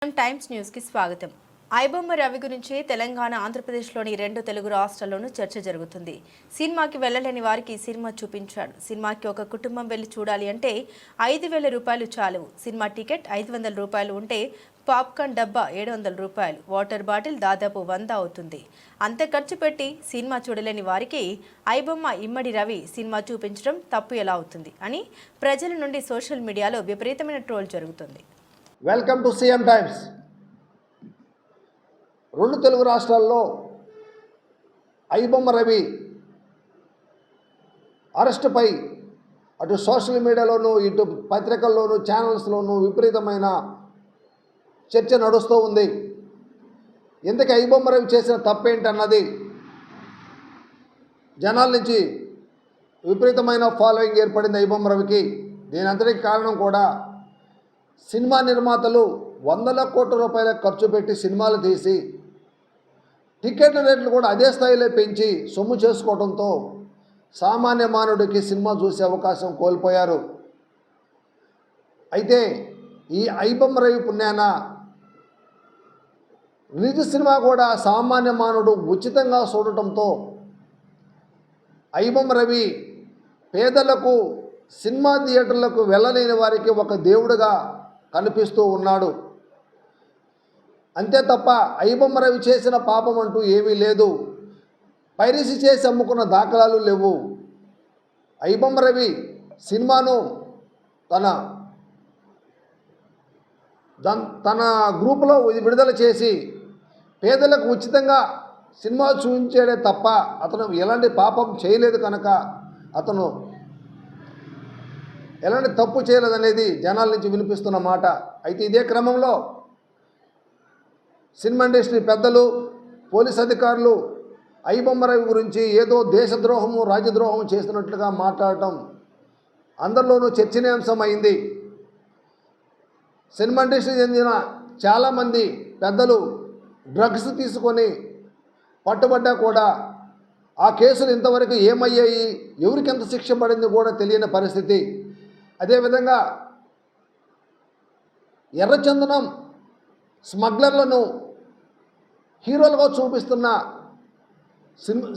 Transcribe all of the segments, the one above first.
Times news కి స్వాగతం. ఐబొమ్మ రవి గురించి తెలంగాణ ఆంధ్రప్రదేశ్లోని 2 తెలుగు రాష్ట్రాల్లోనూ చర్చ జరుగుతుంది. సినిమాకి వెళ్ళలేని వారికి సినిమా చూపించాడు. సినిమాకి ఒక కుటుంబం వెళ్లి చూడాలి అంటే 5,000 రూపాయలు చాలు. సినిమా టికెట్ 500 రూపాయలు ఉంటే పాప్కార్న్ డబ్బా 700 రూపాయలు, వాటర్ బాటిల్ దాదాపు 100 అవుతుంది. అంత ఖర్చు పెట్టి సినిమా చూడలేని వారికి ఐబొమ్మ ఇమ్మడి రవి సినిమా చూపించడం తప్పు ఎలా అవుతుంది అని ప్రజల నుండి సోషల్ మీడియాలో విపరీతమైన ట్రోల్ జరుగుతుంది. Welcome to CM times. 2 Telugu రాష్ట్రాల్లో ఐబొమ్మ రవి అరెస్టుపై అటు సోషల్ మీడియాలోనూ ఇటు పత్రికల్లోనూ ఛానల్స్లోనూ విపరీతమైన చర్చ నడుస్తూ ఉంది. ఇంతకీ ఐబొమ్మ రవి చేసిన తప్పేంటన్నది జనాల నుంచి విపరీతమైన ఫాలోయింగ్ ఏర్పడింది ఐబొమ్మ రవికి. దీని అంతటికి కారణం కూడా సినిమా నిర్మాతలు వందల కోట్ల రూపాయల ఖర్చు పెట్టి సినిమాలు తీసి టికెట్ల రేట్లు కూడా అదే స్థాయిలో పెంచి సొమ్ము చేసుకోవడంతో సామాన్య మానవుడికి సినిమా చూసే అవకాశం కోల్పోయారు. అయితే ఈ ఐబొమ్మ రవి పుణ్యాన రిలీజ్ సినిమా కూడా సామాన్య మానవుడు ఉచితంగా చూడటంతో ఐబొమ్మ రవి పేదలకు సినిమా థియేటర్లకు వెళ్ళలేని వారికి ఒక దేవుడుగా కనిపిస్తూ ఉన్నాడు. అంతే తప్ప ఐబొమ్మ రవి చేసిన పాపం అంటూ ఏమీ లేదు. పైరసీ చేసి అమ్ముకున్న దాఖలాలు లేవు. ఐబొమ్మ రవి సినిమాను తన గ్రూపులో విడుదల చేసి పేదలకు ఉచితంగా సినిమా చూపించాడే తప్ప అతను ఎలాంటి పాపం చేయలేదు కనుక అతను ఎలాంటి తప్పు చేయలేదనేది జనాల నుంచి వినిపిస్తున్న మాట. అయితే ఇదే క్రమంలో సినిమా ఇండస్ట్రీ పెద్దలు, పోలీస్ అధికారులు ఐబొమ్మ రవి గురించి ఏదో దేశద్రోహము రాజ్యద్రోహం చేస్తున్నట్లుగా మాట్లాడటం అందరిలోనూ చర్చనీయాంశం అయింది. సినిమా ఇండస్ట్రీ చెందిన చాలామంది పెద్దలు డ్రగ్స్ తీసుకొని పట్టుబడ్డా కూడా ఆ కేసులు ఇంతవరకు ఏమయ్యాయి, ఎవరికి ఎంత శిక్ష పడింది కూడా తెలియని పరిస్థితి. అదేవిధంగా ఎర్రచందనం స్మగ్లర్లను హీరోలుగా చూపిస్తున్న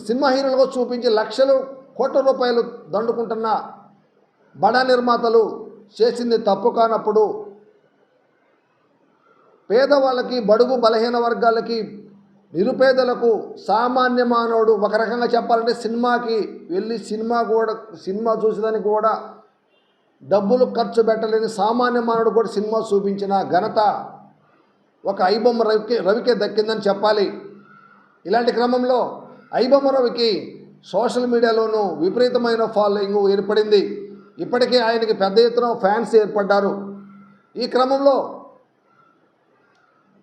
సినిమా హీరోలుగా చూపించి లక్షలు కోట్ల రూపాయలు దండుకుంటున్న బడా నిర్మాతలు చేసింది తప్పు కానప్పుడు పేదవాళ్ళకి, బడుగు బలహీన వర్గాలకి, నిరుపేదలకు, సామాన్య మానవుడు ఒక రకంగా చెప్పాలంటే సినిమాకి వెళ్ళి సినిమా చూసేదానికి కూడా డబ్బులు ఖర్చు పెట్టలేని సామాన్య మానవుడు కూడా సినిమా చూపించిన ఘనత ఒక ఐబొమ్మ రవికే దక్కిందని చెప్పాలి. ఇలాంటి క్రమంలో ఐబొమ్మ రవికి సోషల్ మీడియాలోనూ విపరీతమైన ఫాలోయింగ్ ఏర్పడింది. ఇప్పటికే ఆయనకి పెద్ద ఎత్తున ఫ్యాన్స్ ఏర్పడ్డారు. ఈ క్రమంలో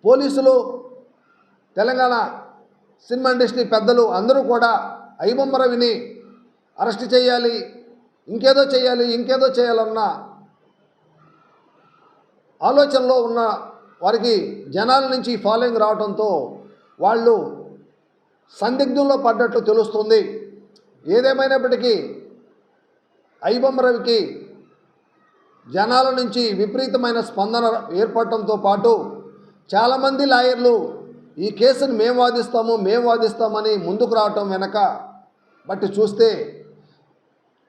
పోలీసులు, తెలంగాణ సినిమా ఇండస్ట్రీ పెద్దలు అందరూ కూడా ఐబొమ్మ రవిని అరెస్ట్ చేయాలి, ఇంకేదో చేయాలన్న ఆలోచనలో ఉన్న వారికి జనాల నుంచి ఫాలోయింగ్ రావడంతో వాళ్ళు సందిగ్ధంలో పడ్డట్లు తెలుస్తుంది. ఏదేమైనప్పటికీ ఐబొమ్మ రవికి జనాల నుంచి విపరీతమైన స్పందన ఏర్పడటంతో పాటు చాలామంది లాయర్లు ఈ కేసును మేము వాదిస్తామని ముందుకు రావటం వెనక బట్టి చూస్తే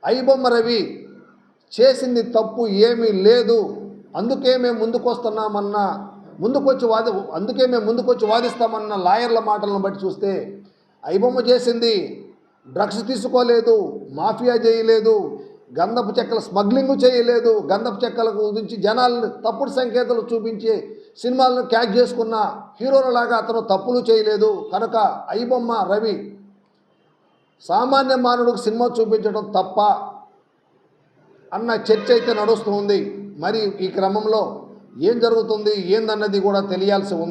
ఐబొమ్మ రవి చేసింది తప్పు ఏమీ లేదు, అందుకే మేము ముందుకొచ్చి వాదిస్తామన్న లాయర్ల మాటలను బట్టి చూస్తే ఐబొమ్మ చేసింది డ్రగ్స్ తీసుకోలేదు, మాఫియా చేయలేదు, గంధపు చెక్కల స్మగ్లింగ్ చేయలేదు, గంధపు చెక్కల గురించి జనాలను తప్పుడు సంకేతాలు చూపించి సినిమాలను క్యాచ్ చేసుకున్న హీరోలలాగా అతను తప్పులు చేయలేదు. కనుక ఐబొమ్మ రవి సామాన్య మానవుడికి సినిమా చూపించడం తప్ప అన్న చర్చ అయితే నడుస్తుంది. మరి ఈ క్రమంలో ఏం జరుగుతుంది ఏందన్నది కూడా తెలియాల్సి ఉంది.